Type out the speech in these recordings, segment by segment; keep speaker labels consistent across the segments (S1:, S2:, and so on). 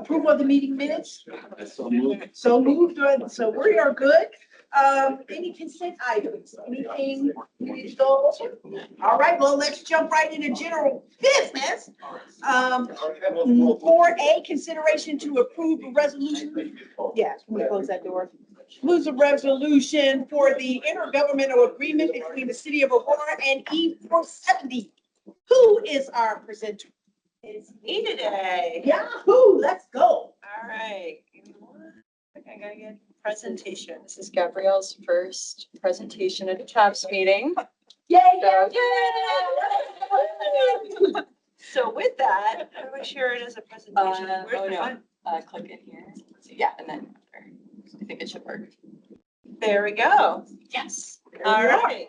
S1: Approval of the meeting minutes?
S2: So moved.
S1: So moved, so we are good. Any consent items? Anything we need to go over? All right, well, let's jump right into general business. 4A, consideration to approve a resolution. Yeah, can we close that door? Approves a resolution for the intergovernmental agreement between the city of Aurora and E470. Who is our presenter?
S3: It's me today.
S1: Yahoo, let's go.
S3: All right. Give me one sec, I gotta get presentation. This is Gabrielle's first presentation at a TAPS meeting.
S1: Yay,
S3: So,
S1: yay.
S3: So with that, how do I share it as a presentation? Where's
S4: Oh
S3: the
S4: no,
S3: button?
S4: click in here. Yeah, and then I think it should work.
S3: There we go.
S4: Yes.
S3: All right.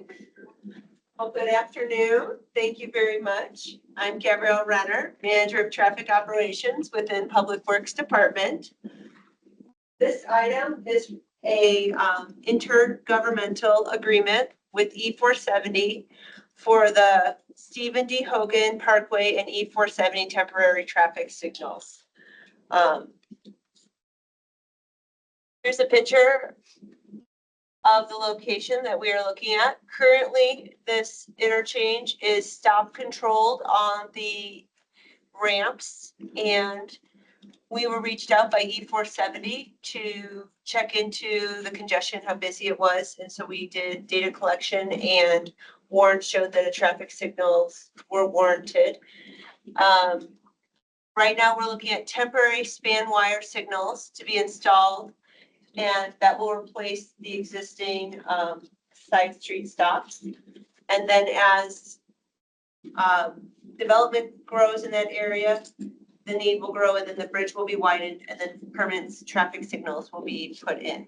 S3: Well, good afternoon. Thank you very much. I'm Gabrielle Renner, Manager of Traffic Operations within Public Works Department. This item is a intergovernmental agreement with E470 for the Stephen D. Hogan Parkway and E470 temporary traffic signals. Here's a picture of the location that we are looking at. Currently, this interchange is stop controlled on the ramps, and we were reached out by E470 to check into the congestion, how busy it was. And so we did data collection, and warrants showed that the traffic signals were warranted. Right now, we're looking at temporary span wire signals to be installed, and that will replace the existing side street stops. And then as development grows in that area, the need will grow, and then the bridge will be widened, and then permanent traffic signals will be put in.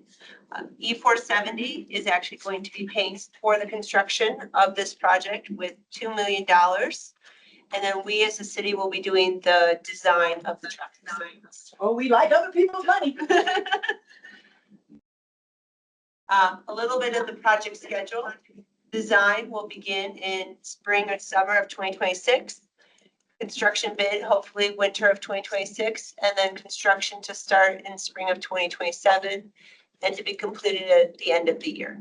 S3: E470 is actually going to be paying for the construction of this project with $2 million. And then we as a city will be doing the design of the traffic signals.
S1: Oh, we like other people's money.
S3: A little bit of the project schedule. Design will begin in spring or summer of 2026. Construction bid, hopefully winter of 2026, and then construction to start in spring of 2027 and to be completed at the end of the year.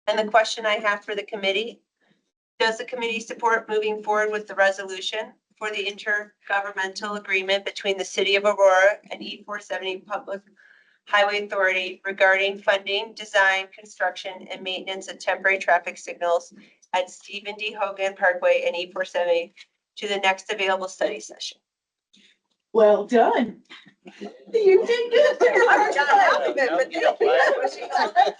S3: And the question I have for the committee, does the committee support moving forward with the resolution for the intergovernmental agreement between the city of Aurora and E470 Public Highway Authority regarding funding, design, construction, and maintenance of temporary traffic signals at Stephen D. Hogan Parkway and E470 to the next available study session?
S1: Well done. You did good there.
S3: I'm not happy with it, but thank you.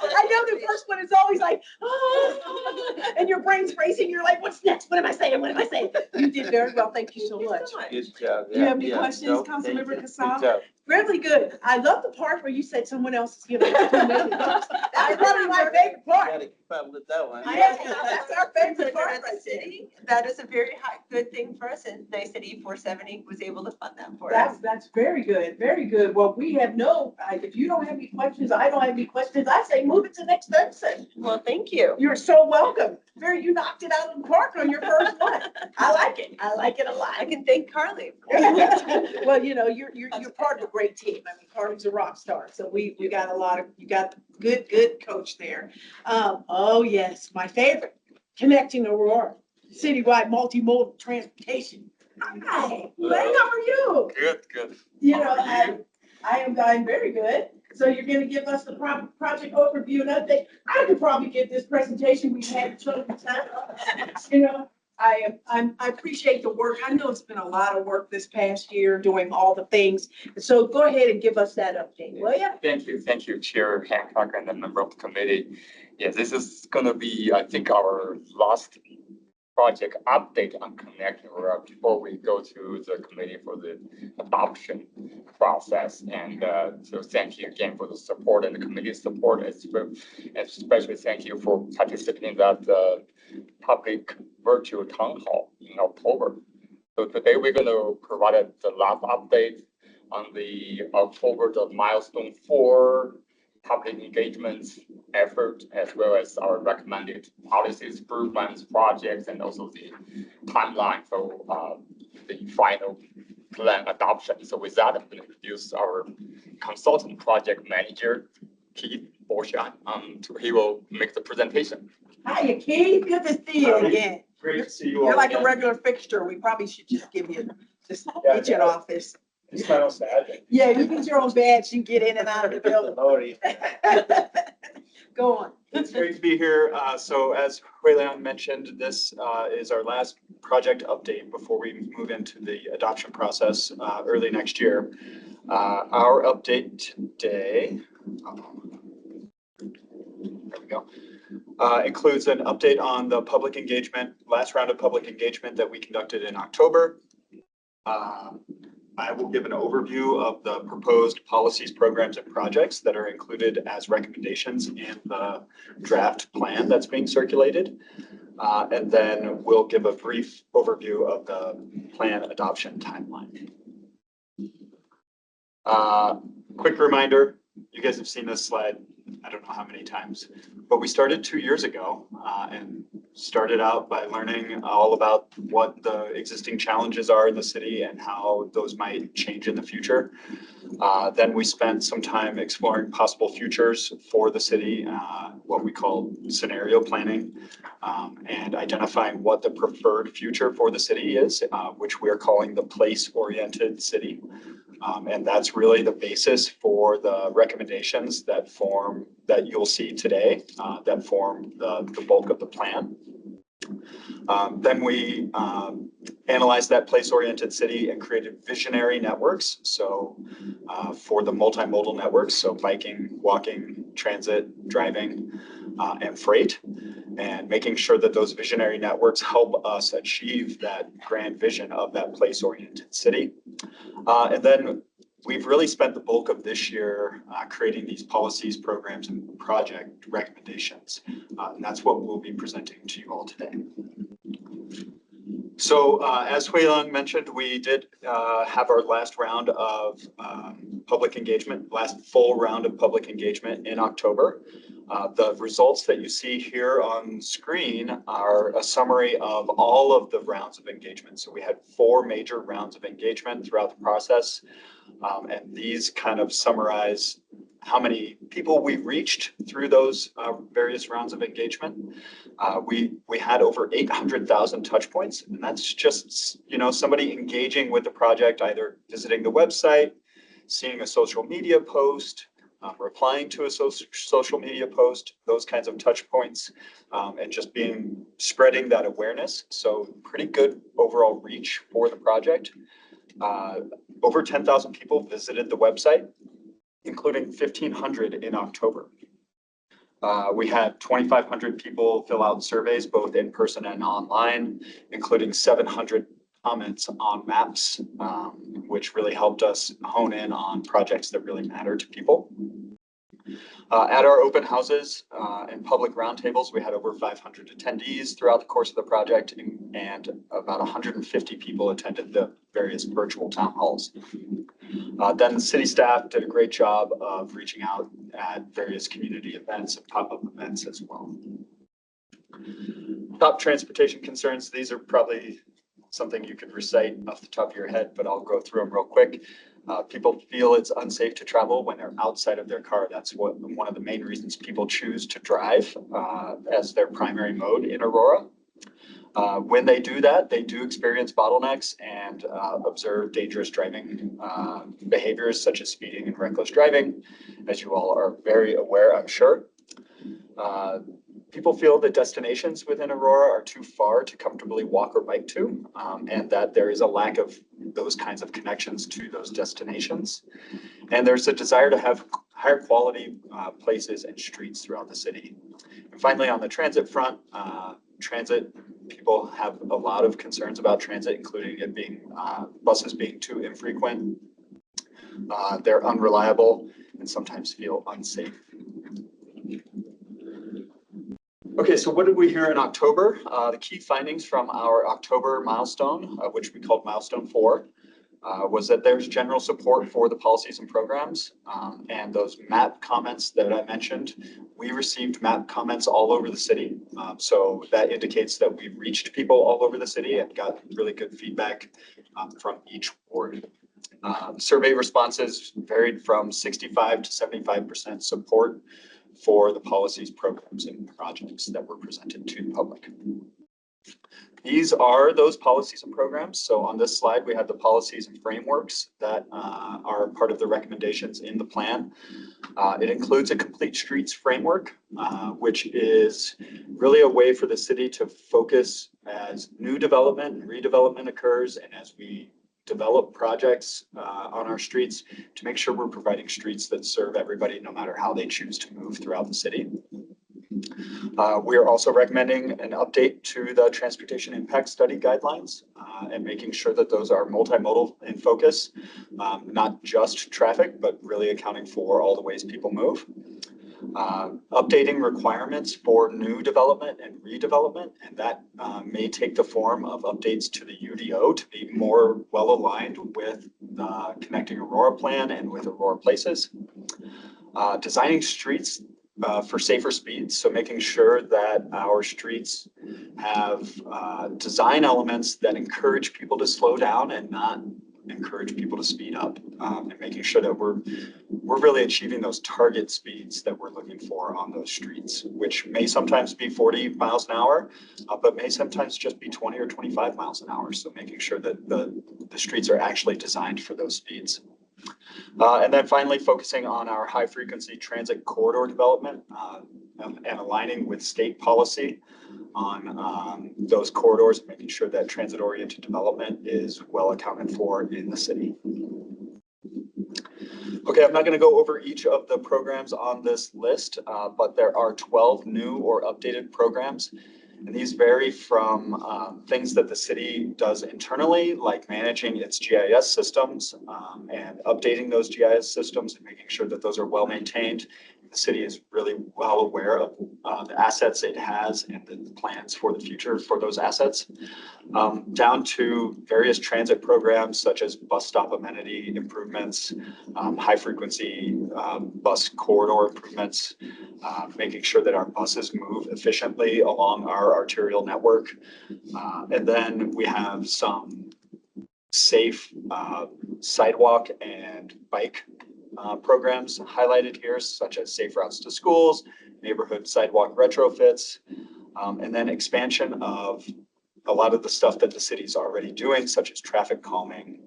S1: I know the first one is always like, oh, and your brain's racing. You're like, what's next? What am I saying? What am I saying? You did very well. Thank you so much.
S2: Good job.
S1: Do you have any questions, Councilmember Kassaw? Really good. I love the part where you said someone else is giving us $2 million. That's probably my favorite part.
S2: Gotta keep up with that one.
S1: That's our favorite part
S3: At the
S1: right there.
S3: city, that is a very good thing for us, and they said E470 was able to fund that for us.
S1: That's very good, very good. Well, we have if you don't have any questions, I don't have any questions, I say move it to next Thursday.
S3: Well, thank you.
S1: You're so welcome. You knocked it out of the park on your first one. I like it. I like it a lot.
S3: I can thank Carly.
S1: Well, you're part of a great team. I mean, Carly's a rock star. So you got good coach there. Oh yes, my favorite, connecting Aurora, citywide multimodal transportation. Hi, Lane, how are you?
S2: Good.
S1: I'm very good. So you're gonna give us the project overview and update. I could probably give this presentation we've had so many times. I appreciate the work. I know it's been a lot of work this past year doing all the things. So go ahead and give us that update, will you?
S5: Thank you, Chair Hancock and the member of the committee. Yeah, this is gonna be, I think, our last project update on Connect Aurora before we go to the committee for the adoption process. And so thank you again for the support and the committee support, especially thank you for participating in that public virtual town hall in October. So today we're going to provide the last update on the October, the milestone 4 public engagements effort, as well as our recommended policies, improvements, projects, and also the timeline. So the final plan adoption. So with that, I'm going to introduce our consultant project manager, Keith Borshan. He will make the presentation.
S1: Hiya, Keith. Good to see you again.
S6: Great to see you all.
S1: You're like a
S6: again.
S1: regular fixture. We probably should just give you, just
S6: Yeah,
S1: get you an
S6: yeah.
S1: office.
S6: It's my own sad.
S1: Yeah, you get your own badge. You get in and out of the building.
S6: Lordy.
S1: Go on.
S6: It's great to be here. So as Hui Liang mentioned, this is our last project update before we move into the adoption process early next year. Our update today, there we go, includes an update on the public engagement, last round of public engagement that we conducted in October. I will give an overview of the proposed policies, programs, and projects that are included as recommendations in the draft plan that's being circulated. And then we'll give a brief overview of the plan adoption timeline. Quick reminder, you guys have seen this slide, I don't know how many times, but we started 2 years ago and started out by learning all about what the existing challenges are in the city and how those might change in the future. Then we spent some time exploring possible futures for the city, what we call scenario planning, and identifying what the preferred future for the city is, which we're calling the place-oriented city. And that's really the basis for the recommendations that you'll see today, that form the bulk of the plan. Then we analyzed that place-oriented city and created visionary networks. So for the multimodal networks, so biking, walking, transit, driving, and freight, and making sure that those visionary networks help us achieve that grand vision of that place-oriented city. And then we've really spent the bulk of this year creating these policies, programs, and project recommendations. And that's what we'll be presenting to you all today. So as Hui Liang mentioned, we did have our last round of public engagement, last full round of public engagement in October. The results that you see here on screen are a summary of all of the rounds of engagement. So we had 4 major rounds of engagement throughout the process. And these kind of summarize how many people we reached through those various rounds of engagement. We had over 800,000 touch points, and that's just, somebody engaging with the project, either visiting the website, seeing a social media post, replying to a social media post, those kinds of touch points, and just spreading that awareness. So pretty good overall reach for the project. Over 10,000 people visited the website, including 1,500 in October. We had 2,500 people fill out surveys, both in person and online, including 700 comments on maps, which really helped us hone in on projects that really matter to people. At our open houses and public roundtables, we had over 500 attendees throughout the course of the project, and about 150 people attended the various virtual town halls. Then the city staff did a great job of reaching out at various community events and pop-up events as well. Top transportation concerns, these are probably something you could recite off the top of your head, but I'll go through them real quick. People feel it's unsafe to travel when they're outside of their car. That's one of the main reasons people choose to drive as their primary mode in Aurora. When they do that, they do experience bottlenecks and observe dangerous driving behaviors such as speeding and reckless driving, as you all are very aware, I'm sure. People feel that destinations within Aurora are too far to comfortably walk or bike to, and that there is a lack of those kinds of connections to those destinations. And there's a desire to have higher quality places and streets throughout the city. And finally, on the transit front, people have a lot of concerns about transit, including it being buses being too infrequent. They're unreliable and sometimes feel unsafe. Okay, so what did we hear in October? The key findings from our October milestone, which we called Milestone 4, was that there's general support for the policies and programs, and those map comments that I mentioned. We received map comments all over the city. So that indicates that we've reached people all over the city and got really good feedback from each ward. Survey responses varied from 65 to 75% support for the policies, programs, and projects that were presented to the public. These are those policies and programs. So on this slide, we have the policies and frameworks that are part of the recommendations in the plan. It includes a complete streets framework, which is really a way for the city to focus as new development and redevelopment occurs, and as we develop projects on our streets, to make sure we're providing streets that serve everybody, no matter how they choose to move throughout the city. We are also recommending an update to the transportation impact study guidelines and making sure that those are multimodal in focus, not just traffic, but really accounting for all the ways people move. Updating requirements for new development and redevelopment, and that may take the form of updates to the UDO to be more well aligned with the Connecting Aurora plan and with Aurora Places. Designing streets for safer speeds, so making sure that our streets have design elements that encourage people to slow down and not encourage people to speed up, and making sure that we're really achieving those target speeds that we're looking for on those streets, which may sometimes be 40 miles an hour, but may sometimes just be 20 or 25 miles an hour. So making sure that the streets are actually designed for those speeds. And then finally, focusing on our high frequency transit corridor development and aligning with state policy on those corridors, making sure that transit oriented development is well accounted for in the city. Okay, I'm not going to go over each of the programs on this list, but there are 12 new or updated programs. And these vary from things that the city does internally, like managing its GIS systems and updating those GIS systems and making sure that those are well maintained. The city is really well aware of the assets it has and the plans for the future for those assets, down to various transit programs such as bus stop amenity improvements, high frequency bus corridor improvements, making sure that our buses move efficiently along our arterial network. And then we have some safe sidewalk and bike programs highlighted here, such as safe routes to schools, neighborhood sidewalk retrofits, and then expansion of a lot of the stuff that the city's already doing, such as traffic calming,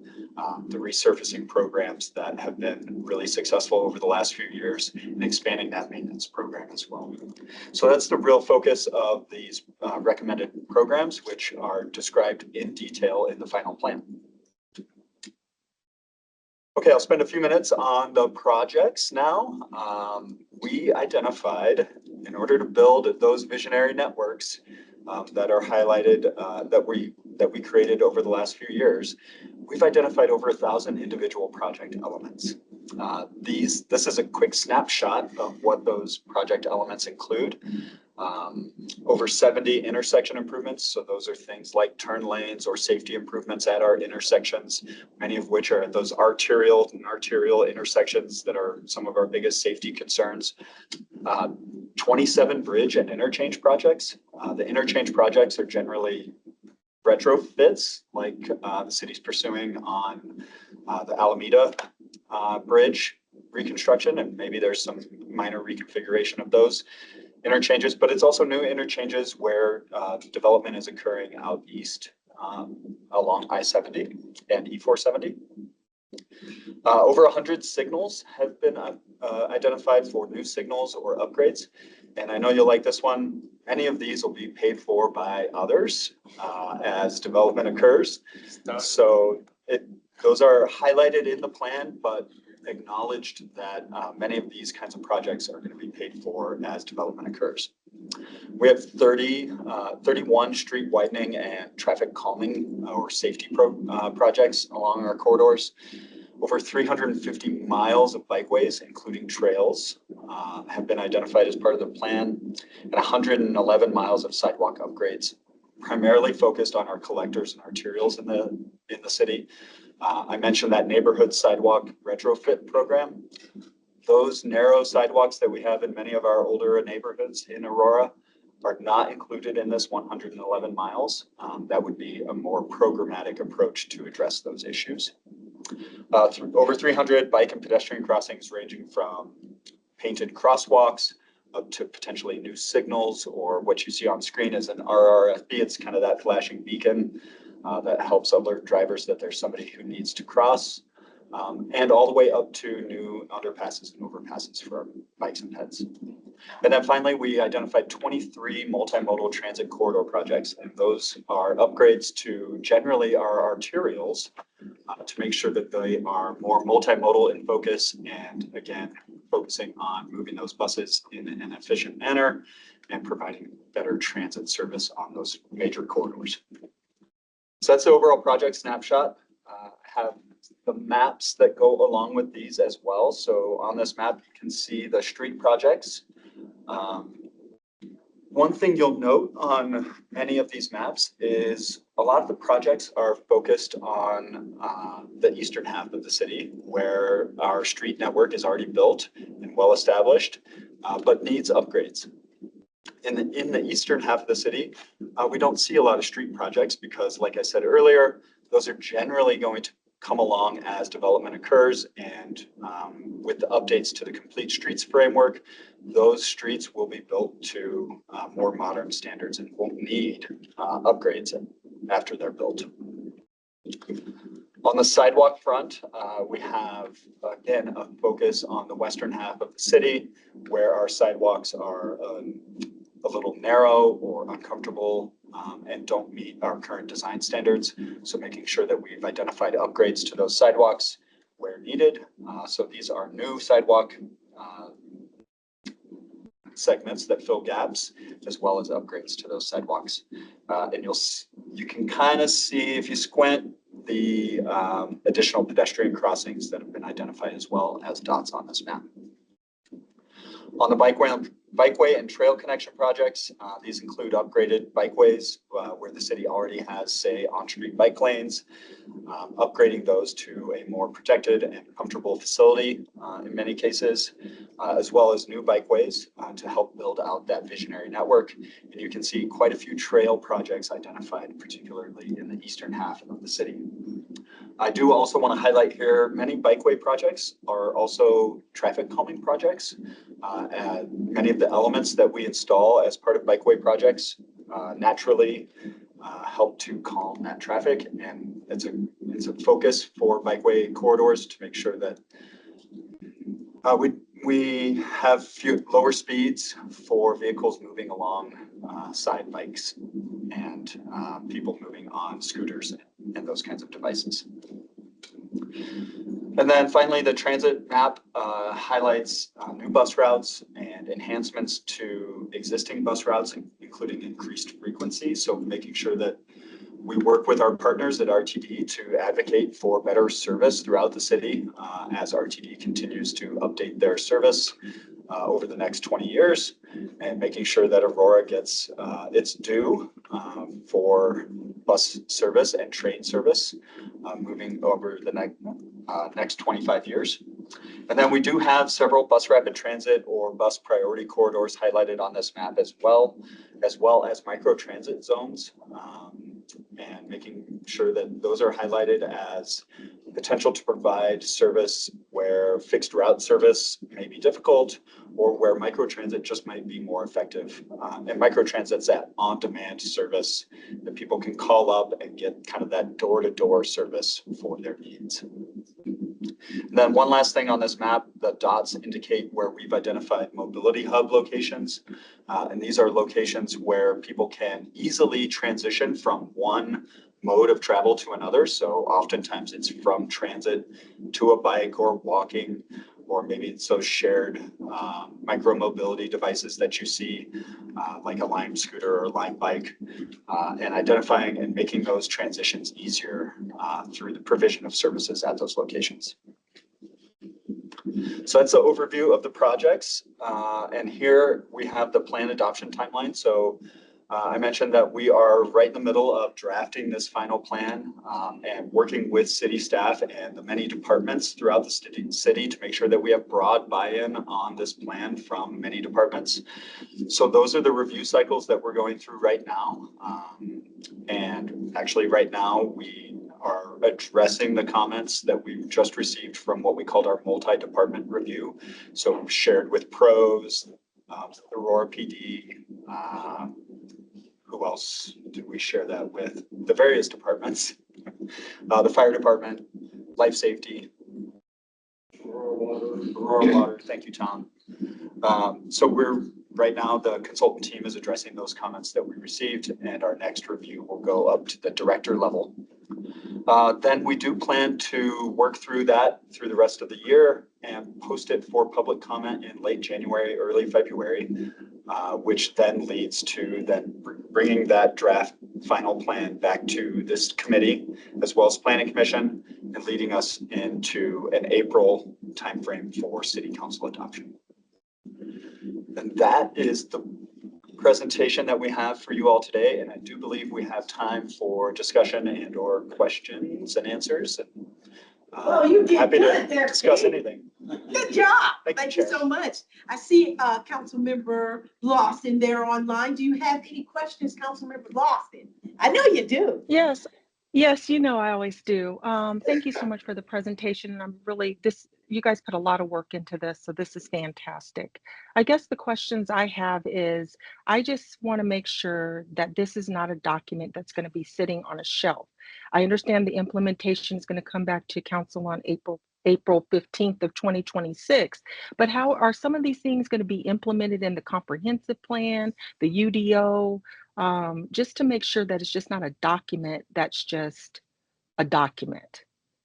S6: the resurfacing programs that have been really successful over the last few years, and expanding that maintenance program as well. So that's the real focus of these recommended programs, which are described in detail in the final plan. Okay, I'll spend a few minutes on the projects now. We identified, in order to build those visionary networks that are highlighted, that we created over the last few years, we've identified over 1,000 individual project elements. This is a quick snapshot of what those project elements include. Over 70 intersection improvements. So those are things like turn lanes or safety improvements at our intersections, many of which are at those arterial intersections that are some of our biggest safety concerns. 27 bridge and interchange projects. The interchange projects are generally retrofits, like the city's pursuing on the Alameda Bridge reconstruction, and maybe there's some minor reconfiguration of those interchanges, but it's also new interchanges where development is occurring out east along I-70 and E-470. Over 100 signals have been identified for new signals or upgrades. And I know you'll like this one. Many of these will be paid for by others as development occurs. So those are highlighted in the plan, but acknowledged that many of these kinds of projects are going to be paid for as development occurs. We have 31 street widening and traffic calming or safety projects along our corridors. Over 350 miles of bikeways, including trails, have been identified as part of the plan, and 111 miles of sidewalk upgrades, primarily focused on our collectors and arterials in the city. I mentioned that neighborhood sidewalk retrofit program. Those narrow sidewalks that we have in many of our older neighborhoods in Aurora are not included in this 111 miles. That would be a more programmatic approach to address those issues. Over 300 bike and pedestrian crossings ranging from painted crosswalks up to potentially new signals, or what you see on screen is an RRFB. It's kind of that flashing beacon that helps alert drivers that there's somebody who needs to cross, and all the way up to new underpasses and overpasses for bikes and peds. And then finally, we identified 23 multimodal transit corridor projects, and those are upgrades to generally our arterials to make sure that they are more multimodal in focus, and again, focusing on moving those buses in an efficient manner and providing better transit service on those major corridors. So that's the overall project snapshot. I have the maps that go along with these as well. So on this map, you can see the street projects. One thing you'll note on many of these maps is a lot of the projects are focused on the eastern half of the city, where our street network is already built and well established, but needs upgrades. In the eastern half of the city, we don't see a lot of street projects because, like I said earlier, those are generally going to come along as development occurs, and with the updates to the Complete Streets framework, those streets will be built to more modern standards and won't need upgrades after they're built. On the sidewalk front, we have, again, a focus on the western half of the city, where our sidewalks are a little narrow or uncomfortable and don't meet our current design standards. So making sure that we've identified upgrades to those sidewalks where needed. So these are new sidewalk segments that fill gaps, as well as upgrades to those sidewalks. And you can kind of see, if you squint, the additional pedestrian crossings that have been identified as well as dots on this map. On the bikeway and trail connection projects, these include upgraded bikeways where the city already has, say, on-street bike lanes, upgrading those to a more protected and comfortable facility in many cases, as well as new bikeways to help build out that visionary network. And you can see quite a few trail projects identified, particularly in the eastern half of the city. I do also want to highlight here, many bikeway projects are also traffic calming projects. And many of the elements that we install as part of bikeway projects naturally help to calm that traffic. And it's a focus for bikeway corridors to make sure that we have lower speeds for vehicles moving along side bikes and people moving on scooters and those kinds of devices. And then finally, the transit map highlights new bus routes and enhancements to existing bus routes, including increased frequency. So making sure that we work with our partners at RTD to advocate for better service throughout the city as RTD continues to update their service over the next 20 years, and making sure that Aurora gets its due for bus service and train service moving over the next 25 years. And then we do have several bus rapid transit or bus priority corridors highlighted on this map as well as micro transit zones, and making sure that those are highlighted as potential to provide service where fixed route service may be difficult, or where microtransit just might be more effective. And microtransit's that on-demand service that people can call up and get kind of that door-to-door service for their needs. And then one last thing on this map, the dots indicate where we've identified mobility hub locations. And these are locations where people can easily transition from one mode of travel to another. So oftentimes it's from transit to a bike or walking, or maybe it's those shared micro mobility devices that you see, like a Lime scooter or Lime bike, and identifying and making those transitions easier through the provision of services at those locations. So that's the overview of the projects. And here we have the plan adoption timeline. So I mentioned that we are right in the middle of drafting this final plan and working with city staff and the many departments throughout the city to make sure that we have broad buy-in on this plan from many departments. So those are the review cycles that we're going through right now. And actually right now we are addressing the comments that we've just received from what we called our multi-department review. So shared with pros, Aurora PD, who else did we share that with? The various departments, the fire department, life safety, Aurora Water. Thank you, Tom. So we're right now, the consultant team is addressing those comments that we received, and our next review will go up to the director level. Then we do plan to work through that through the rest of the year and post it for public comment in late January, early February, which then leads to then bringing that draft final plan back to this committee as well as planning commission and leading us into an April timeframe for city council adoption. And that is the presentation that we have for you all today. And I do believe we have time for discussion and or questions and answers. And,
S1: Well, you did
S6: happy
S1: good
S6: to
S1: there,
S6: discuss
S1: Pete.
S6: anything.
S1: Good job.
S6: Thank you,
S1: Thank you
S6: Chair.
S1: so much. I see Councilmember Lawson there online. Do you have any questions, Councilmember Lawson? I know you do.
S7: Yes, yes, you know I always do. Thank you so much for the presentation. And I'm really you guys put a lot of work into this, so this is fantastic. I guess the questions I have is I just want to make sure that this is not a document that's going to be sitting on a shelf. I understand the implementation is going to come back to council on April 15th of 2026, but how are some of these things going to be implemented in the comprehensive plan, the UDO? Just to make sure that it's just not a document that's just a document.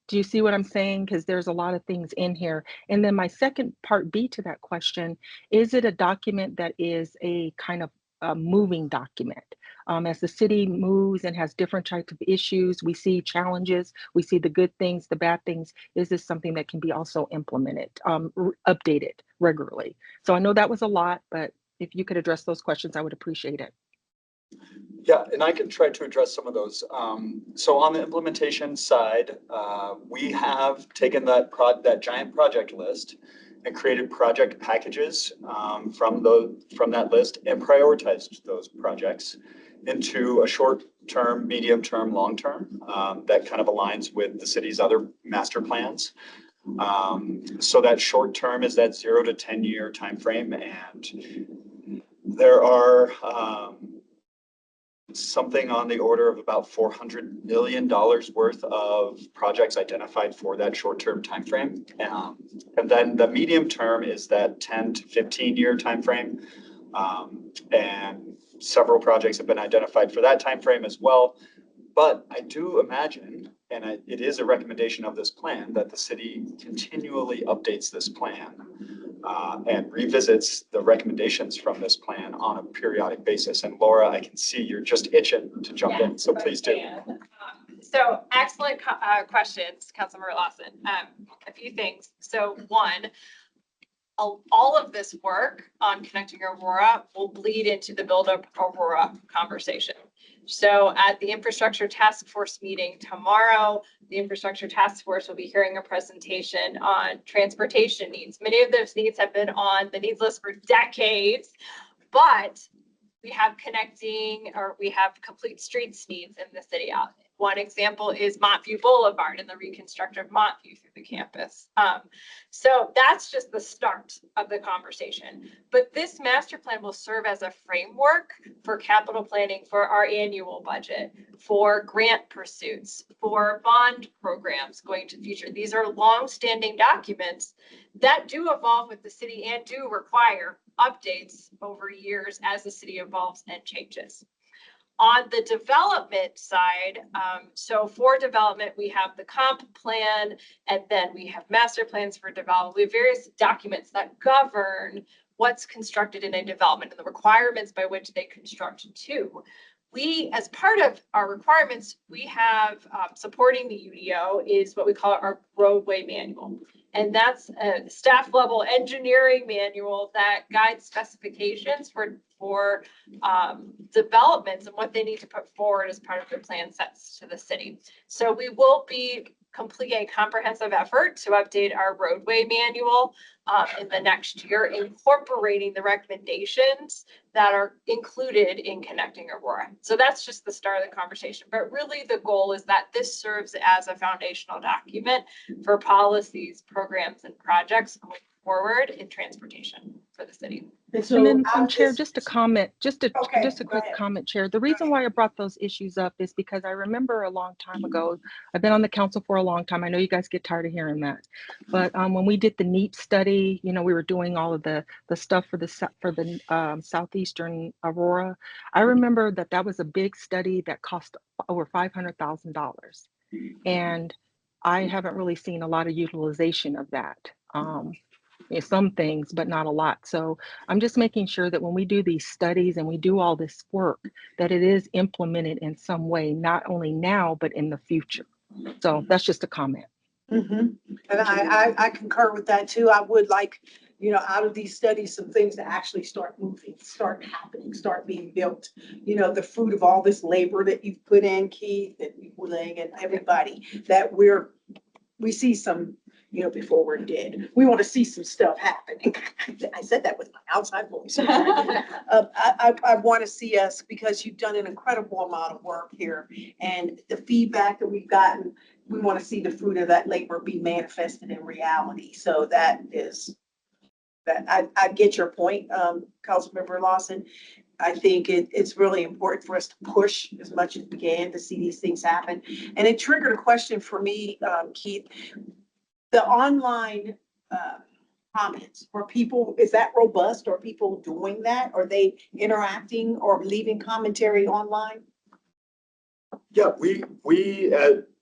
S7: Do you see what I'm saying? Because there's a lot of things in here. And then my second part B to that question, is it a document that is a kind of a moving document? As the city moves and has different types of issues, we see challenges, we see the good things, the bad things. Is this something that can be also implemented, updated regularly? So I know that was a lot, but if you could address those questions, I would appreciate it.
S6: Yeah, and I can try to address some of those. So on the implementation side, we have taken that giant project list and created project packages from that list and prioritized those projects into a short-term, medium-term, long-term that kind of aligns with the city's other master plans. So that short-term is that 0 to 10 year timeframe, and there are something on the order of about $400 million worth of projects identified for that short-term timeframe. And then the medium term is that 10 to 15 year timeframe. And several projects have been identified for that timeframe as well. But I do imagine, and it is a recommendation of this plan, that the city continually updates this plan and revisits the recommendations from this plan on a periodic basis. And Laura, I can see you're just itching to jump in, so please do.
S8: So excellent questions, Councilmember Lawson. A few things. So one, all of this work on connecting Aurora will bleed into the Build Up Aurora conversation. So at the Infrastructure Task Force meeting tomorrow, the Infrastructure Task Force will be hearing a presentation on transportation needs. Many of those needs have been on the needs list for decades, but we have complete streets needs in the city. One example is Montview Boulevard and the reconstruction of Montview through the campus. So that's just the start of the conversation. But this master plan will serve as a framework for capital planning for our annual budget, for grant pursuits, for bond programs going to the future. These are long-standing documents that do evolve with the city and do require updates over years as the city evolves and changes. On the development side, so for development, we have the comp plan, and then we have master plans for development. We have various documents that govern what's constructed in a development and the requirements by which they construct to. we, as part of our requirements, we have supporting the UDO is what we call our roadway manual. And that's a staff level engineering manual that guides specifications for developments and what they need to put forward as part of their plan sets to the city. So we will be completing a comprehensive effort to update our roadway manual in the next year, incorporating the recommendations that are included in Connecting Aurora. So that's just the start of the conversation. But really the goal is that this serves as a foundational document for policies, programs, and projects going forward in transportation for the city.
S1: And so
S7: And then,
S1: out of
S7: Chair,
S1: this-
S7: just a comment, just a
S1: Okay,
S7: quick
S1: go ahead.
S7: comment, Chair. The reason why I brought those issues up is because I remember a long time ago, I've been on the council for a long time. I know you guys get tired of hearing that. But when we did the NEAP study, you know, we were doing all of the stuff for the southeastern Aurora. I remember that was a big study that cost over $500,000. And I haven't really seen a lot of utilization of that. Some things, but not a lot. So I'm just making sure that when we do these studies and we do all this work, that it is implemented in some way, not only now, but in the future. So that's just a comment.
S1: And I concur with that too. I would like, you know, out of these studies, some things to actually start moving, start happening, start being built. You know, the fruit of all this labor that you've put in, Keith, and Ling, and everybody, that we see some, you know, before we're dead. We want to see some stuff happening. I said that with my outside voice. I want to see us, because you've done an incredible amount of work here, and the feedback that we've gotten, we want to see the fruit of that labor be manifested in reality. So that I get your point, Councilmember Lawson. I think it's really important for us to push as much as we can to see these things happen. And it triggered a question for me, Keith. The online comments, for people, is that robust? Are people doing that? Are they interacting or leaving commentary online?
S6: Yeah, we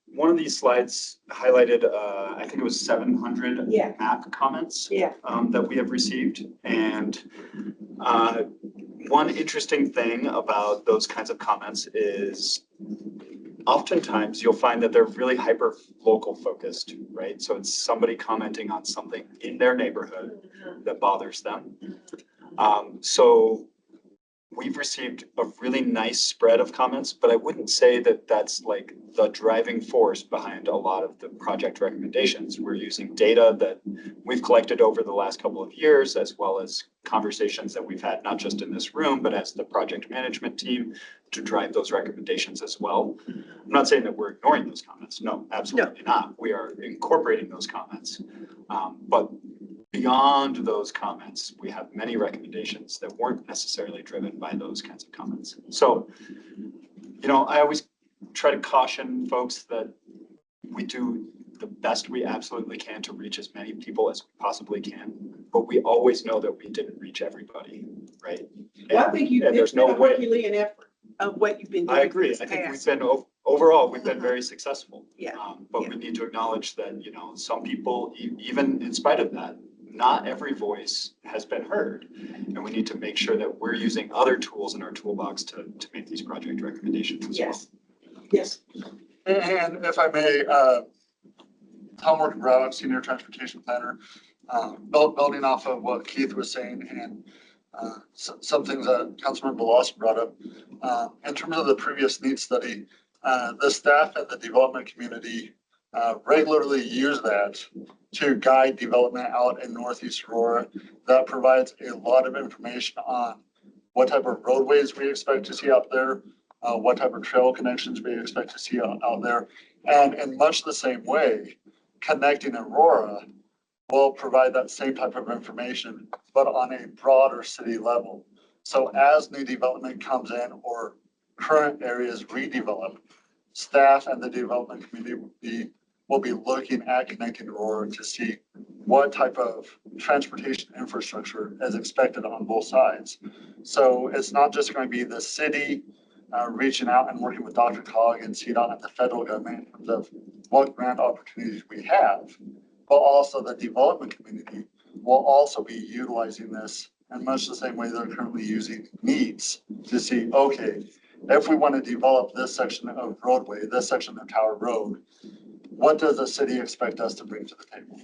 S6: one of these slides highlighted, I think it was 700
S1: Yeah.
S6: app comments
S1: Yeah.
S6: that we have received. And one interesting thing about those kinds of comments is oftentimes you'll find that they're really hyper local focused, right? So it's somebody commenting on something in their neighborhood that bothers them. So we've received a really nice spread of comments, but I wouldn't say that that's like the driving force behind a lot of the project recommendations. We're using data that we've collected over the last couple of years, as well as conversations that we've had, not just in this room, but as the project management team, to drive those recommendations as well. I'm not saying that we're ignoring those comments. No, absolutely not. We are incorporating those comments. But beyond those comments, we have many recommendations that weren't necessarily driven by those kinds of comments. So, you know, I always try to caution folks that we do the best we absolutely can to reach as many people as we possibly can, but we always know that we didn't reach everybody, right?
S1: Well, I think
S6: And there's no way.
S1: Herculean effort of what you've been doing.
S6: I agree. I think we've
S1: past.
S6: been, overall, we've been very successful.
S1: Yeah.
S6: But we need to acknowledge that, you know, some people, even in spite of that, not every voice has been heard. And we need to make sure that we're using other tools in our toolbox to make these project recommendations as well.
S1: Yes. Yes.
S9: And if I may, Tom Morgan Braddock, Senior Transportation Planner, building off of what Keith was saying and some things that Councilmember Lawson brought up. In terms of the previous needs study, the staff and the development community regularly use that to guide development out in Northeast Aurora. That provides a lot of information on what type of roadways we expect to see out there, what type of trail connections we expect to see out there. And in much the same way, Connecting Aurora will provide that same type of information, but on a broader city level. So as new development comes in or current areas redevelop, staff and the development community will be looking at Connecting Aurora to see what type of transportation infrastructure is expected on both sides. So it's not just going to be the city reaching out and working with Dr. Cog and CDOT and the federal government in terms of what grant opportunities we have, but also the development community will also be utilizing this in much the same way they're currently using needs to see, okay, if we want to develop this section of roadway, this section of Tower Road, what does the city expect us to bring to the table?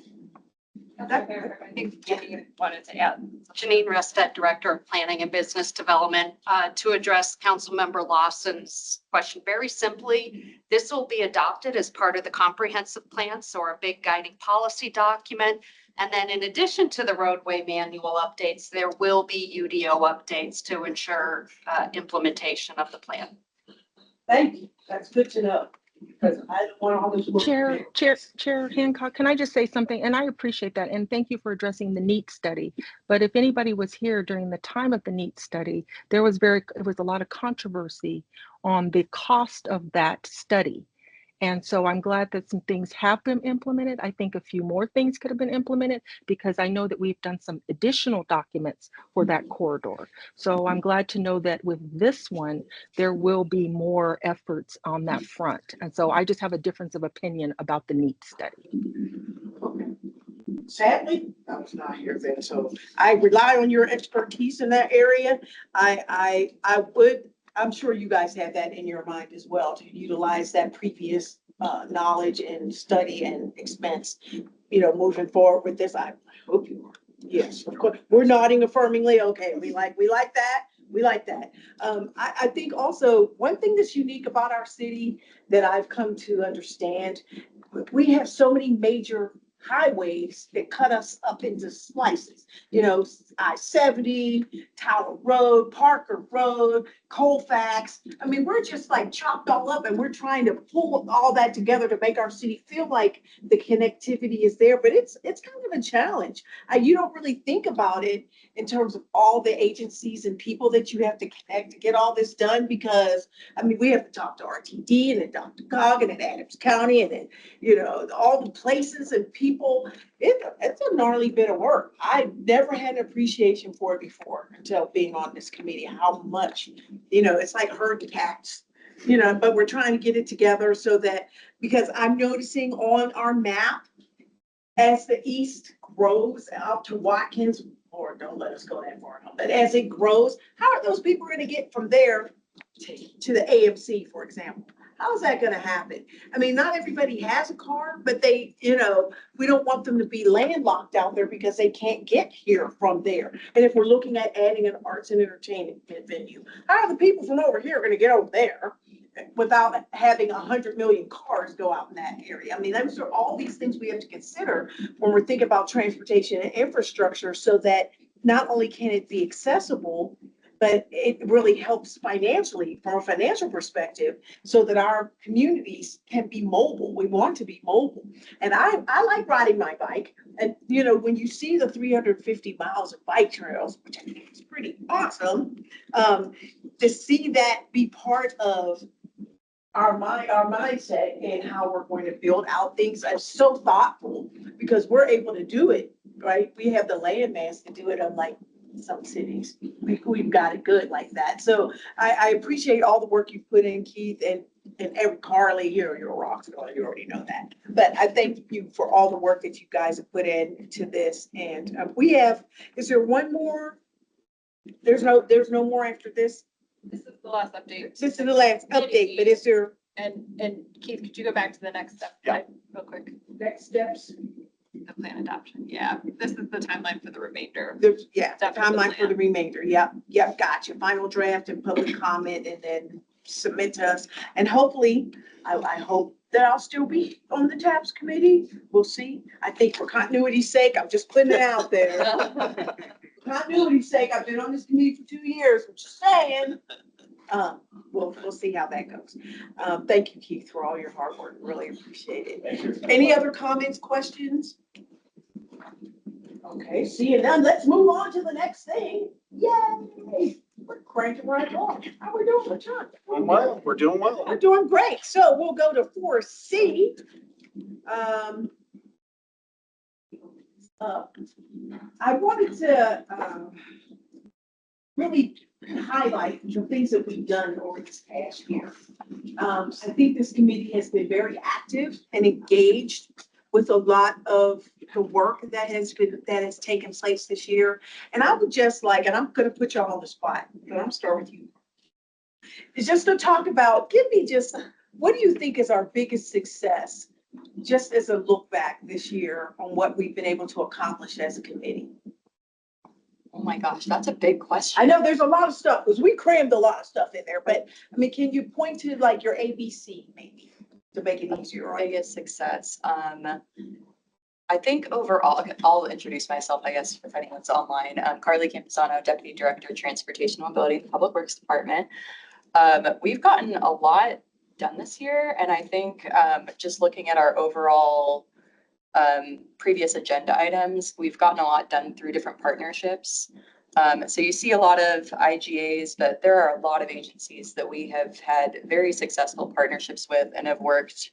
S8: I think Jenny wanted to add.
S10: Janine Restet, Director of Planning and Business Development. To address Councilmember Lawson's question very simply, this will be adopted as part of the comprehensive plan, so our big guiding policy document. And then in addition to the roadway manual updates, there will be UDO updates to ensure implementation of the plan.
S1: Thank you. That's good to know. Because I don't want all this work.
S7: Chair Hancock, can I just say something? And I appreciate that. And thank you for addressing the NEAT study. But if anybody was here during the time of the NEAT study, there was a lot of controversy on the cost of that study. And so I'm glad that some things have been implemented. I think a few more things could have been implemented because I know that we've done some additional documents for that corridor. So I'm glad to know that with this one, there will be more efforts on that front. And so I just have a difference of opinion about the NEAT study.
S1: Sadly, I was not here then, so I rely on your expertise in that area. I'm sure you guys have that in your mind as well, to utilize that previous knowledge and study and expense, moving forward with this. I hope you are. Yes, of course. We're nodding affirmingly. Okay, we like that. We like that. I think also one thing that's unique about our city that I've come to understand, we have so many major highways that cut us up into slices, I-70, Tower Road, Parker Road, Colfax. I mean, we're just like chopped all up and we're trying to pull all that together to make our city feel like the connectivity is there, but it's kind of a challenge. You don't really think about it in terms of all the agencies and people that you have to connect to get all this done, because we have to talk to RTD and then Dr. Cog and then Adams County and then, all the places and people. It's a gnarly bit of work. I never had an appreciation for it before until being on this committee, how much, it's like herding cats, but we're trying to get it together so that, because I'm noticing on our map, as the east grows out to Watkins, Lord, don't let us go that far, but as it grows, how are those people going to get from there to the AMC, for example? How is that going to happen? Not everybody has a car, but we don't want them to be landlocked out there because they can't get here from there. And if we're looking at adding an arts and entertainment venue, how are the people from over here going to get over there without having 100 million cars go out in that area? Those are all these things we have to consider when we're thinking about transportation and infrastructure, so that not only can it be accessible, but it really helps financially, from a financial perspective, so that our communities can be mobile. We want to be mobile. And I like riding my bike. And, when you see the 350 miles of bike trails, which I think is pretty awesome, to see that be part of our mindset and how we're going to build out things. I'm so thoughtful because we're able to do it, right? We have the land mass to do it, unlike some cities. We've got it good like that. So I appreciate all the work you put in, Keith, and Carly, you're a rock star, you already know that. But I thank you for all the work that you guys have put into this. And is there one more? There's no more after this?
S8: This is the last update.
S1: This is the last update, but is there
S8: And Keith, could you go back to the next step?
S6: Yeah.
S8: Real quick,
S1: next steps?
S8: the plan adoption. Yeah, this is the timeline for the remainder.
S1: The
S8: Step of the
S1: timeline for the
S8: plan.
S1: remainder. Yep, gotcha. Final draft and public comment, and then submit to us. And hopefully, I hope that I'll still be on the TAPS committee. We'll see. I think for continuity's sake, I'm just putting it out there. Continuity's sake, I've been on this committee for 2 years. I'm just saying. We'll see how that goes. Thank you, Keith, for all your hard work. Really appreciate it. Any other comments, questions? Okay, seeing none, let's move on to the next thing. Yay! We're cranking right along. How we doing, John?
S6: Doing well. We're doing well.
S1: We're doing great. So we'll go to 4C. I wanted to really highlight the things that we've done over this past year. I think this committee has been very active and engaged with a lot of the work that has taken place this year. And I would just like, and I'm going to put y'all on the spot, but I'm starting with you. It's just to talk about, give me just, what do you think is our biggest success? Just as a look back this year on what we've been able to accomplish as a committee.
S4: Oh my gosh, that's a big question.
S1: I know there's a lot of stuff, because we crammed a lot of stuff in there, but I mean, can you point to like your ABC maybe to make it easier? on you?
S4: Biggest success. I think overall, okay, I'll introduce myself, I guess, if anyone's online. Carly Camposano, Deputy Director, Transportation and Mobility in the Public Works Department. We've gotten a lot done this year, and I think just looking at our overall previous agenda items, we've gotten a lot done through different partnerships. So you see a lot of IGAs, but there are a lot of agencies that we have had very successful partnerships with and have worked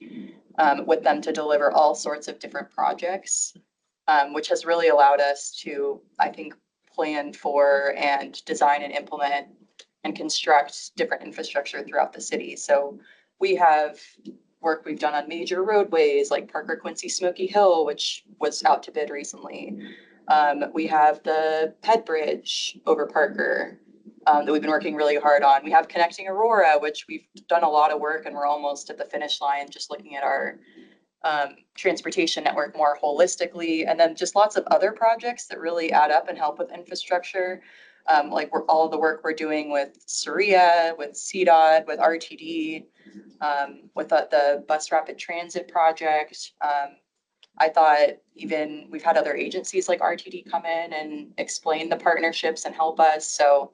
S4: with them to deliver all sorts of different projects, which has really allowed us to, I think, plan for and design and implement and construct different infrastructure throughout the city. So we have work we've done on major roadways like Parker Quincy Smoky Hill, which was out to bid recently. We have the Ped Bridge over Parker that we've been working really hard on. We have Connecting Aurora, which we've done a lot of work and we're almost at the finish line, just looking at our transportation network more holistically. And then just lots of other projects that really add up and help with infrastructure. Like all of the work we're doing with SREA, with CDOT, with RTD, with the bus rapid transit project. I thought even we've had other agencies like RTD come in and explain the partnerships and help us. So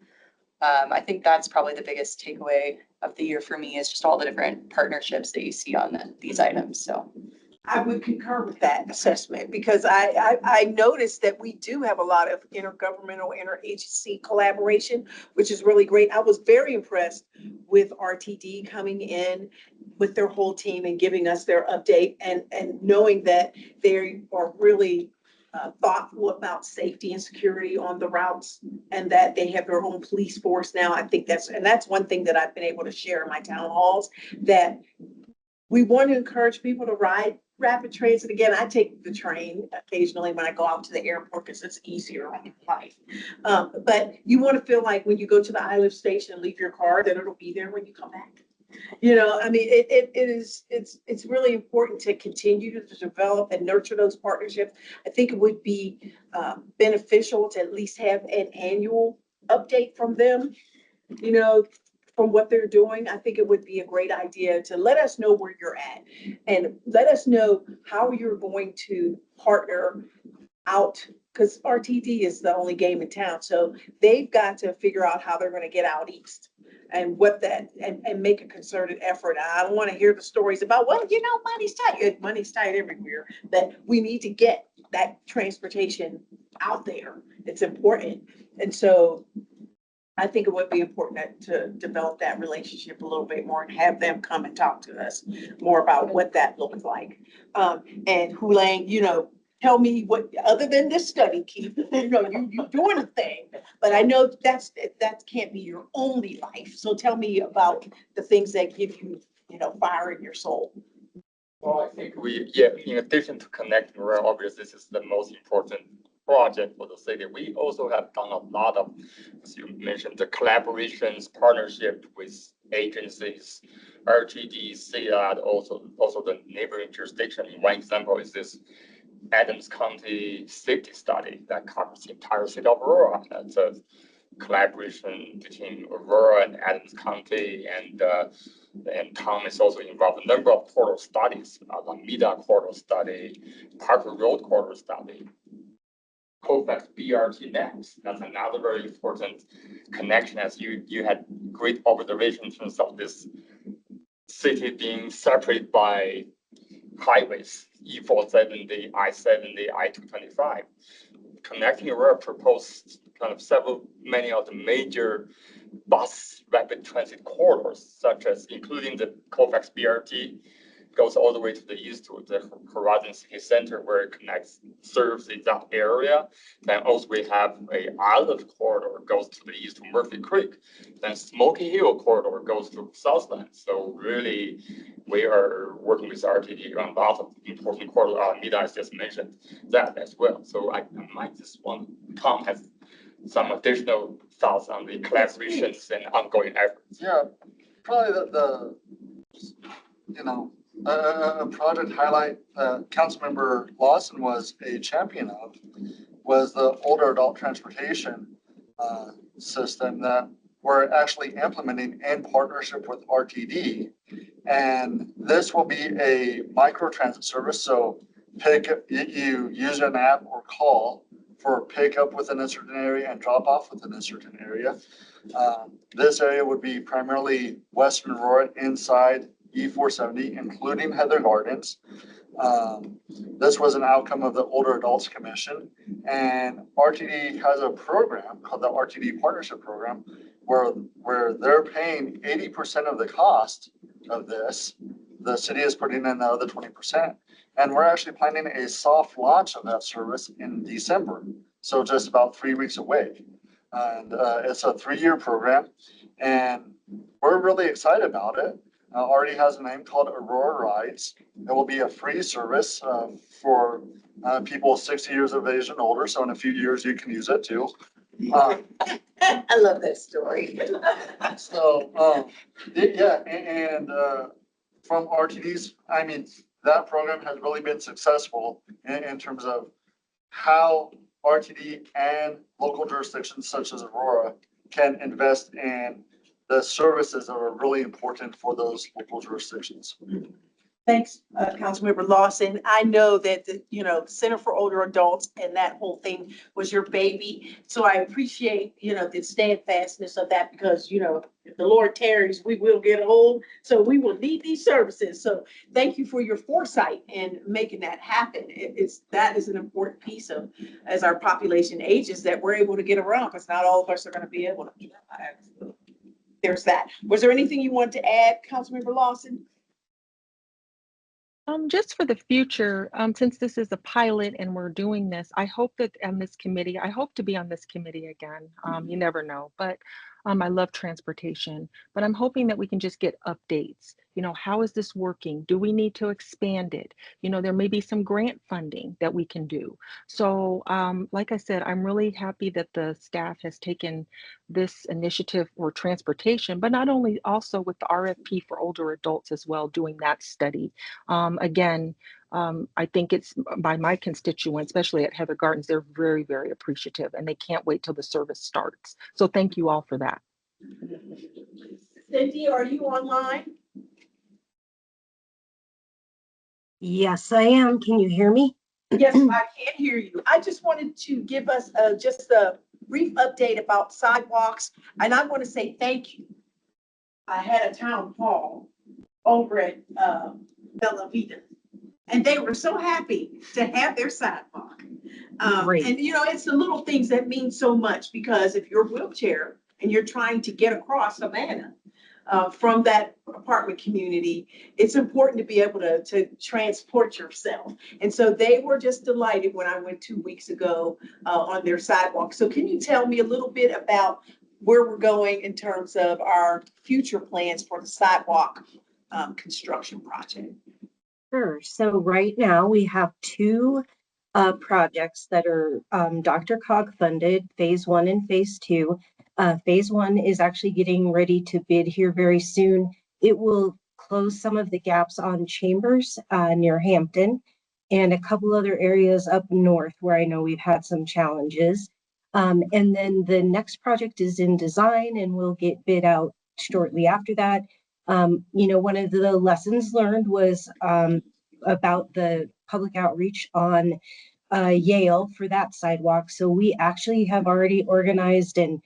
S4: I think that's probably the biggest takeaway of the year for me, is just all the different partnerships that you see on these items. So
S1: I would concur with that assessment, because I noticed that we do have a lot of intergovernmental, interagency collaboration, which is really great. I was very impressed with RTD coming in with their whole team and giving us their update, and knowing that they are really thoughtful about safety and security on the routes, and that they have their own police force now. I think that's one thing that I've been able to share in my town halls, that we want to encourage people to ride rapid transit. Again, I take the train occasionally when I go out to the airport because it's easier on your life. But you want to feel like when you go to the I Live station and leave your car, that it'll be there when you come back. You know, I mean, it's really important to continue to develop and nurture those partnerships. I think it would be beneficial to at least have an annual update from them, you know, from what they're doing. I think it would be a great idea to let us know where you're at and let us know how you're going to partner out, because RTD is the only game in town. So they've got to figure out how they're going to get out east and what that, and make a concerted effort. I don't want to hear the stories about, well, you know, money's tight. Money's tight everywhere, that we need to get that transportation out there. It's important. And so I think it would be important to develop that relationship a little bit more and have them come and talk to us more about what that looks like. And Hulang, you know, tell me what, other than this study, Keith, you know, you doing a thing, but I know that can't be your only life. So tell me about the things that give you, you know, fire in your soul.
S5: Well, I think in addition to connecting rural, obviously this is the most important project for the city. We also have done a lot of, as you mentioned, the collaborations, partnership with agencies, RTD, CDOT, also the neighboring jurisdiction. One example is this Adams County safety study that covers the entire city of Aurora. That's a collaboration between Aurora and Adams County, and Tom is also involved in a number of corridor studies, the Mida corridor study, Parker Road corridor study, Colfax BRT next. That's another very important connection, as you had great observation in terms of this city being separated by highways, E470, I-70, I-225. Connecting Aurora proposed kind of many of the major bus rapid transit corridors, such as including the Colfax BRT, goes all the way to the east to the Horizon City Center, where it serves that area. Then also we have a Olive corridor goes to the east to Murphy Creek. Then Smoky Hill corridor goes to Southland. So really, we are working with RTD on a lot of important corridors. Mida has just mentioned that as well. So I might just want, Tom has some additional thoughts on the collaborations and ongoing efforts.
S9: Yeah, probably a project highlight Councilmember Lawson was a champion of was the older adult transportation system that we're actually implementing in partnership with RTD. And this will be a micro transit service. So you use an app or call for pickup within a certain area and drop off within a certain area. This area would be primarily Western Aurora inside E470, including Heather Gardens. This was an outcome of the Older Adults Commission, and RTD has a program called the RTD Partnership Program where they're paying 80% of the cost of this. The city is putting in the other 20%. And we're actually planning a soft launch of that service in December. So just about 3 weeks away. And it's a 3-year program, and we're really excited about it. Already has a name called Aurora Rides. It will be a free service for people 60 years of age and older. So in a few years, you can use it too.
S1: I love that story.
S9: So, yeah, and from RTD's, I mean, that program has really been successful in terms of how RTD and local jurisdictions such as Aurora can invest in the services that are really important for those local jurisdictions.
S1: Thanks, Councilmember Lawson. I know that the Center for Older Adults and that whole thing was your baby. So I appreciate, the steadfastness of that because, if the Lord tarries, we will get old. So we will need these services. So thank you for your foresight in making that happen. That is an important piece of, as our population ages, that we're able to get around because not all of us are going to be able to. There's that. Was there anything you wanted to add, Councilmember Lawson?
S7: Just for the future, since this is a pilot and we're doing this, I hope that on this committee, I hope to be on this committee again. You never know, but I love transportation, but I'm hoping that we can just get updates. How is this working? Do we need to expand it? There may be some grant funding that we can do. So like I said, I'm really happy that the staff has taken this initiative for transportation, but not only also with the RFP for older adults as well, doing that study. Again, I think it's by my constituents, especially at Heather Gardens, they're very, very appreciative and they can't wait till the service starts. So thank you all for that.
S1: Cindy, are you online?
S11: Yes, I am. Can you hear me?
S1: Yes, I can hear you. I just wanted to give us just a brief update about sidewalks. And I want to say thank you. I had a town hall over at Bella Vita, and they were so happy to have their sidewalk.
S11: Great.
S1: And it's the little things that mean so much because if you're a wheelchair and you're trying to get across Savannah from that apartment community, it's important to be able to transport yourself. And so they were just delighted when I went 2 weeks ago on their sidewalk. So can you tell me a little bit about where we're going in terms of our future plans for the sidewalk construction project?
S11: Sure. So right now we have 2 projects that are Dr. Cog funded, phase 1 and phase 2. Phase 1 is actually getting ready to bid here very soon. It will close some of the gaps on Chambers near Hampton and a couple other areas up north where I know we've had some challenges. And then the next project is in design and will get bid out shortly after that. One of the lessons learned was about the public outreach on Yale for that sidewalk. So we actually have already organized, and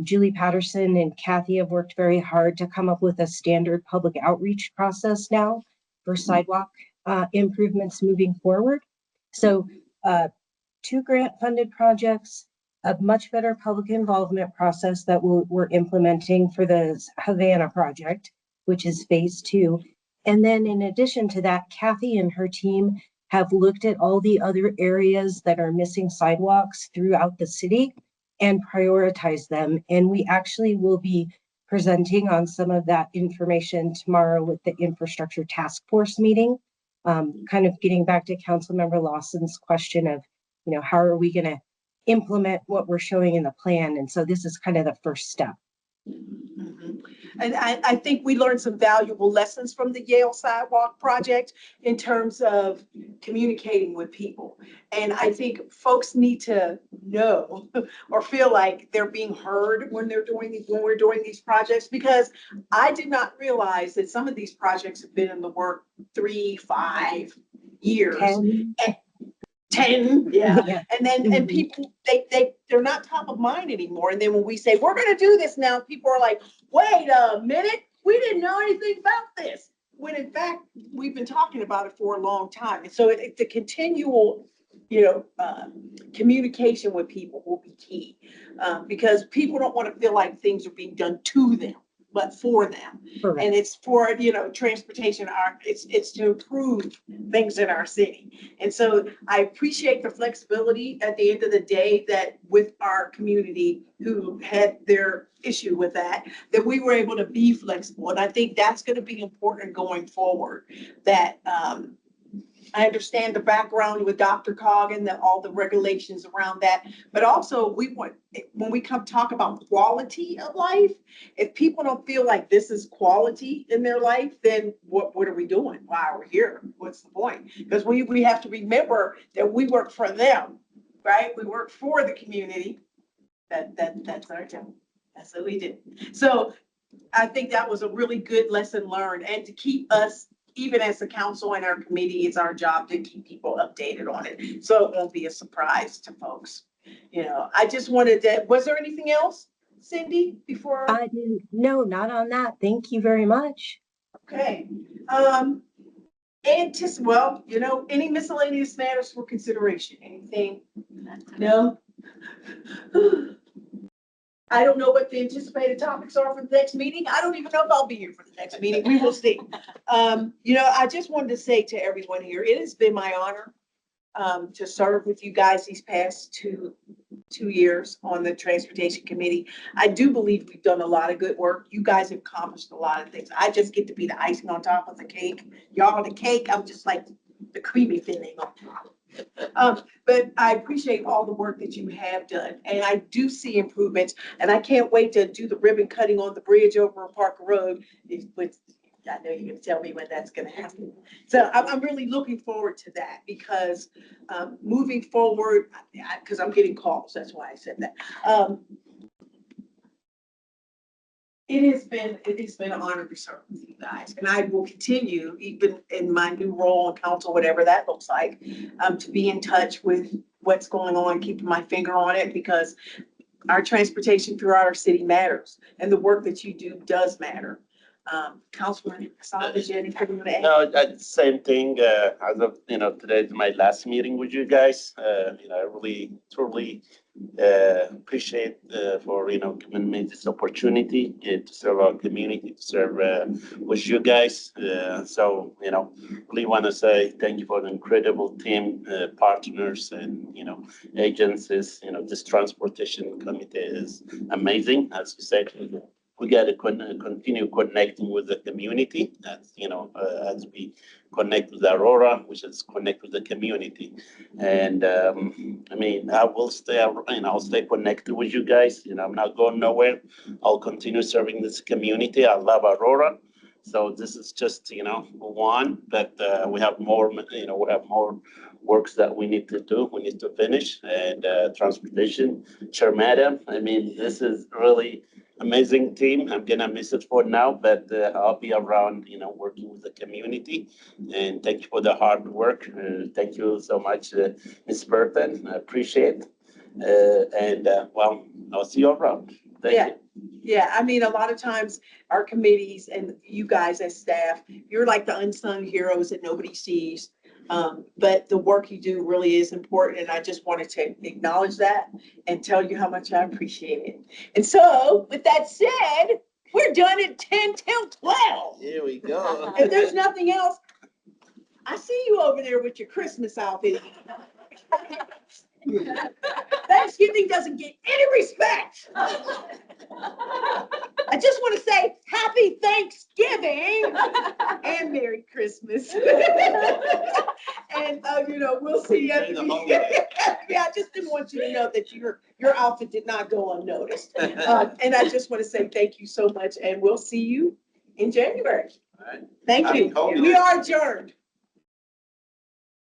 S11: Julie Patterson and Kathy have worked very hard to come up with a standard public outreach process now for sidewalk improvements moving forward. So 2 grant funded projects, a much better public involvement process that we're implementing for the Havana project, which is phase 2. And then in addition to that, Kathy and her team have looked at all the other areas that are missing sidewalks throughout the city and prioritize them. And we actually will be presenting on some of that information tomorrow with the infrastructure task force meeting. Kind of getting back to Councilmember Lawson's question of, how are we going to implement what we're showing in the plan. And so this is kind of the first step.
S1: Mhm. And I think we learned some valuable lessons from the Yale Sidewalk project in terms of communicating with people. And I think folks need to know or feel like they're being heard when we're doing these projects, because I did not realize that some of these projects have been in the work 3, 5 years.
S11: 10.
S1: 10, yeah.
S11: Yeah.
S1: And then, and
S11: Mhm.
S1: people, they're not top of mind anymore. And then when we say, we're gonna do this now, people are like, wait a minute, we didn't know anything about this. When in fact, we've been talking about it for a long time. And so the continual, communication with people will be key. Because people don't want to feel like things are being done to them, but for them.
S11: Correct.
S1: And it's for, transportation, it's to improve things in our city. And so I appreciate the flexibility at the end of the day that with our community who had their issue with that we were able to be flexible. And I think that's going to be important going forward, that, I understand the background with Dr. Cog and all the regulations around that, but also when we come talk about quality of life, if people don't feel like this is quality in their life, then what are we doing? Why are we here? What's the point? Because we have to remember that we work for them, right? We work for the community. That's our job. That's what we do. So I think that was a really good lesson learned, and to keep us, even as a council and our committee, it's our job to keep people updated on it. So it won't be a surprise to folks. I just wanted to, was there anything else, Cindy, before?
S11: No, not on that. Thank you very much.
S1: Okay. Any miscellaneous matters for consideration? Anything? No? I don't know what the anticipated topics are for the next meeting. I don't even know if I'll be here for the next meeting. We will see. I just wanted to say to everyone here, it has been my honor to serve with you guys these past two years on the Transportation Committee. I do believe we've done a lot of good work. You guys have accomplished a lot of things. I just get to be the icing on top of the cake. Y'all the cake, I'm just like the creamy filling on top. But I appreciate all the work that you have done, and I do see improvements, and I can't wait to do the ribbon cutting on the bridge over on Parker Road. I know you're gonna tell me when that's gonna happen. So I'm really looking forward to that, because moving forward, because I'm getting calls, that's why I said that. It has been an honor to serve with you guys, and I will continue, even in my new role in council, whatever that looks like, to be in touch with what's going on, keeping my finger on it, because our transportation throughout our city matters, and the work that you do does matter. Councilman Kassaw, did you have anything you want to add?
S2: No, same thing, as of, today is my last meeting with you guys. I really truly appreciate for, giving me this opportunity to serve our community, to serve with you guys. Really want to say thank you for the incredible team, partners and, agencies. This transportation committee is amazing. As you said, we got to continue connecting with the community, as we connect with Aurora, which is connect with the community. And I will stay, I'll stay connected with you guys. I'm not going nowhere. I'll continue serving this community. I love Aurora. So this is just, one, but we have more, we have more works that we need to do. We need to finish. And transportation, Chair Madam, this is really amazing team. I'm gonna miss it for now, but I'll be around, working with the community. And thank you for the hard work. Thank you so much, Ms. Burton. I appreciate it. I'll see you around. Thank you.
S1: Yeah, a lot of times our committees and you guys as staff, you're like the unsung heroes that nobody sees. But the work you do really is important, and I just wanted to acknowledge that and tell you how much I appreciate it. And so, with that said, we're done at 10 till 12.
S2: Here we go.
S1: If there's nothing else, I see you over there with your Christmas outfit. Thanksgiving doesn't get any respect. I just want to say happy Thanksgiving and Merry Christmas. And, you know, we'll see you at the
S2: During the
S1: meeting.
S2: holiday.
S1: Yeah, I just didn't want you to know that your outfit did not go unnoticed. And I just want to say thank you so much, and we'll see you in January.
S2: All right.
S1: Thank
S2: Happy
S1: you.
S2: holidays.
S1: We are adjourned.